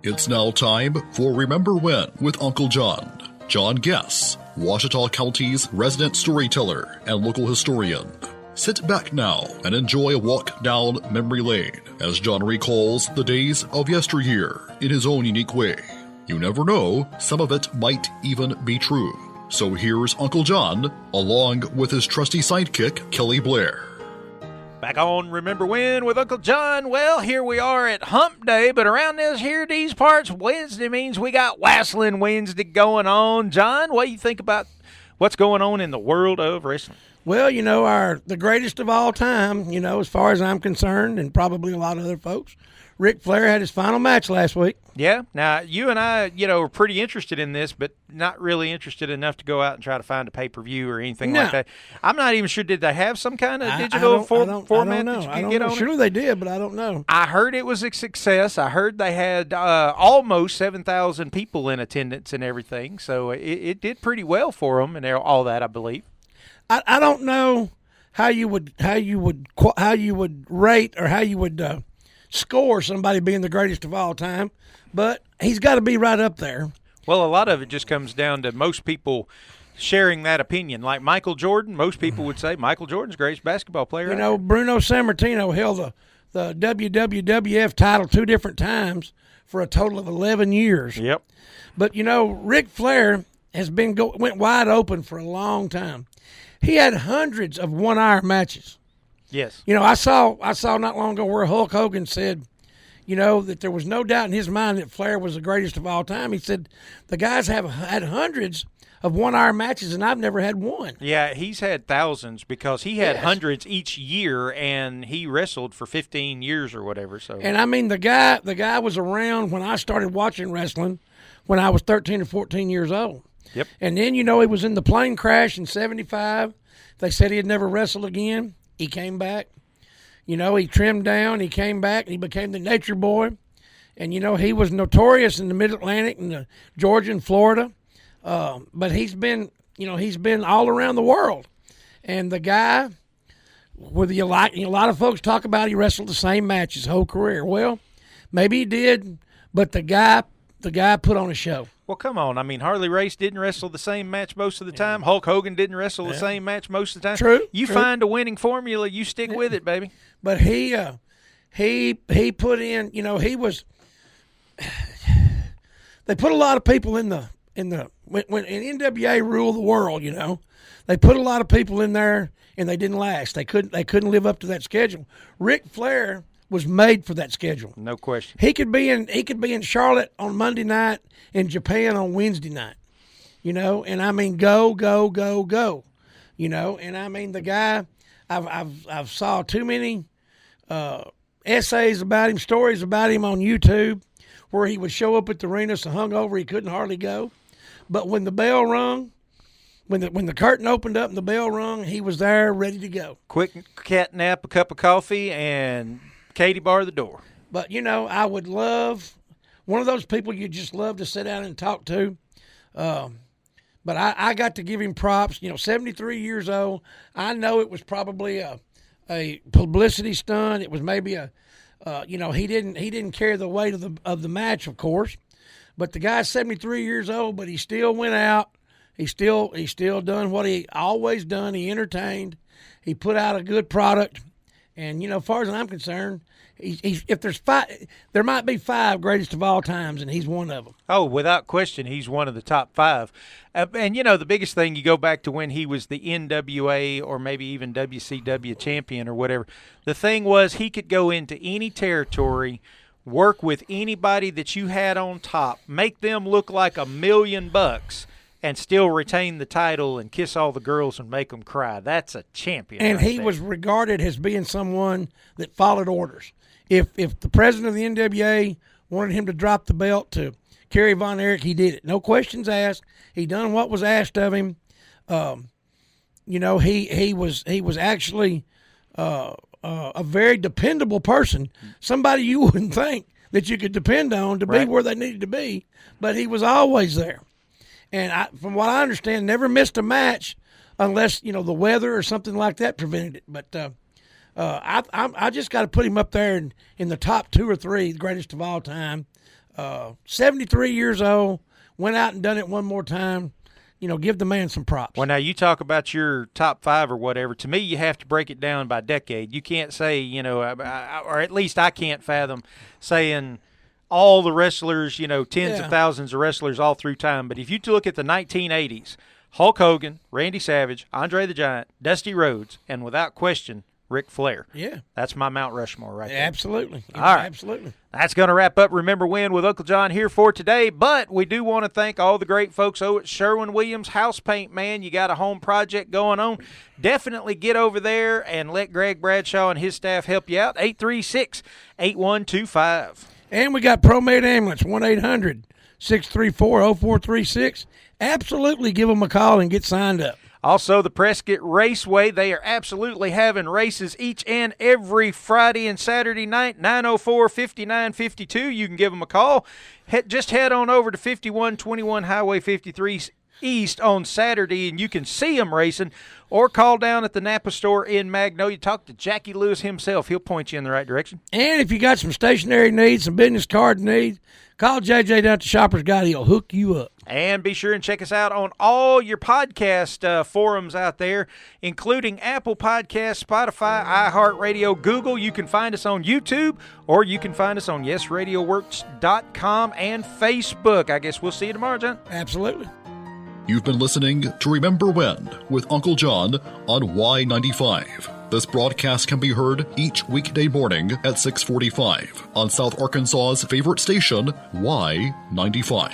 It's now time for Remember When with Uncle John. John Guess, Ouachita County's resident storyteller and local historian. Sit back now and enjoy a walk down memory lane as John recalls the days of yesteryear in his own unique way. You never know, some of it might even be true. So here's Uncle John, along with his trusty sidekick, Kelly Blair. Back on Remember When with Uncle John. Well, here we are at Hump Day, but around these parts, Wednesday means we got Wrestling Wednesday going on. John, what do you think about what's going on in the world of wrestling? Well, the greatest of all time, as far as I'm concerned, and probably a lot of other folks, Ric Flair had his final match last week. Yeah. Now, you and I, were pretty interested in this, but not really interested enough to go out and try to find a pay-per-view or anything like that. I'm not even sure, did they have some kind of digital format that you could get on it? Sure they did, but I don't know. I heard it was a success. I heard they had almost 7,000 people in attendance and everything, so it did pretty well for them and all that, I believe. I don't know how you would rate or how you would score somebody being the greatest of all time, but he's got to be right up there. Well, a lot of it just comes down to most people sharing that opinion. Like Michael Jordan, most people would say Michael Jordan's the greatest basketball player. Bruno Sammartino held the WWF title 2 different times for a total of 11 years. Yep. But Ric Flair has went wide open for a long time. He had hundreds of 1-hour matches. Yes. I saw not long ago where Hulk Hogan said, that there was no doubt in his mind that Flair was the greatest of all time. He said, the guys have had hundreds of 1-hour matches, and I've never had one. Yeah, he's had thousands because he had hundreds each year, and he wrestled for 15 years or whatever. So, and I mean, the guy was around when I started watching wrestling when I was 13 or 14 years old. Yep. And then, he was in the plane crash in 75. They said he'd never wrestle again. He came back. He trimmed down. He came back. And he became the Nature Boy. And, he was notorious in the Mid-Atlantic and Georgia and Florida. But he's been all around the world. And the guy, whether you like, a lot of folks talk about he wrestled the same match his whole career. Well, maybe he did, but the guy put on a show. Well, come on. I mean, Harley Race didn't wrestle the same match most of the time. Hulk Hogan didn't wrestle the same match most of the time. True. You find a winning formula, you stick with it, baby. But he put in, he was. They put a lot of people in the when NWA ruled the world, they put a lot of people in there and they didn't last. They couldn't live up to that schedule. Ric Flair was made for that schedule. No question. He could be in Charlotte on Monday night, in Japan on Wednesday night. And I mean go. And I mean the guy, I've saw too many essays about him, stories about him on YouTube where he would show up at the arena so hungover he couldn't hardly go. But when the bell rung, when the curtain opened up and the bell rung, he was there ready to go. Quick cat nap, a cup of coffee, and Katie bar the door. But, I would love one of those people you just love to sit down and talk to. But I got to give him props. 73 years old. I know it was probably a publicity stunt. It was maybe he didn't carry the weight of the match, of course. But the guy's 73 years old, but he still went out. He still done what he always done. He entertained. He put out a good product. And, as far as I'm concerned, if there's 5, there might be 5 greatest of all times, and he's one of them. Oh, without question, he's one of the top 5. And, the biggest thing, you go back to when he was the NWA or maybe even WCW champion or whatever. The thing was he could go into any territory, work with anybody that you had on top, make them look like $1 million, and still retain the title and kiss all the girls and make them cry. That's a champion. And he was regarded as being someone that followed orders. If the president of the NWA wanted him to drop the belt to Kerry Von Erich, he did it. No questions asked. He done what was asked of him. He was actually a very dependable person. Somebody you wouldn't think that you could depend on to be where they needed to be, but he was always there. And from what I understand, never missed a match unless, the weather or something like that prevented it. But I just got to put him up there in the top 2 or 3, the greatest of all time. 73 years old, went out and done it one more time. Give the man some props. Well, now you talk about your top 5 or whatever. To me, you have to break it down by decade. You can't say, or at least I can't fathom saying all the wrestlers, tens of thousands of wrestlers all through time. But if you look at the 1980s, Hulk Hogan, Randy Savage, Andre the Giant, Dusty Rhodes, and without question, Ric Flair. Yeah. That's my Mount Rushmore right there. Absolutely. All right. Absolutely. That's going to wrap up Remember When with Uncle John here for today, but we do want to thank all the great folks over at Sherwin-Williams House Paint, man. You got a home project going on. Definitely get over there and let Greg Bradshaw and his staff help you out. 836-8125. And we got ProMed Ambulance, 1-800-634-0436. Absolutely give them a call and get signed up. Also, the Prescott Raceway, they are absolutely having races each and every Friday and Saturday night, 904-5952. You can give them a call. Just head on over to 5121 Highway 53 East on Saturday, and you can see them racing, or call down at the Napa store in Magnolia. Talk to Jackie Lewis himself. He'll point you in the right direction. And if you got some stationery needs, some business card needs, call JJ down at the Shopper's Guide. He'll hook you up. And be sure and check us out on all your podcast forums out there, including Apple Podcasts, Spotify, iHeartRadio, Google. You can find us on YouTube, or you can find us on YesRadioWorks.com and Facebook. I guess we'll see you tomorrow, John. Absolutely. You've been listening to Remember When with Uncle John on Y95. This broadcast can be heard each weekday morning at 6:45 on South Arkansas's favorite station, Y95.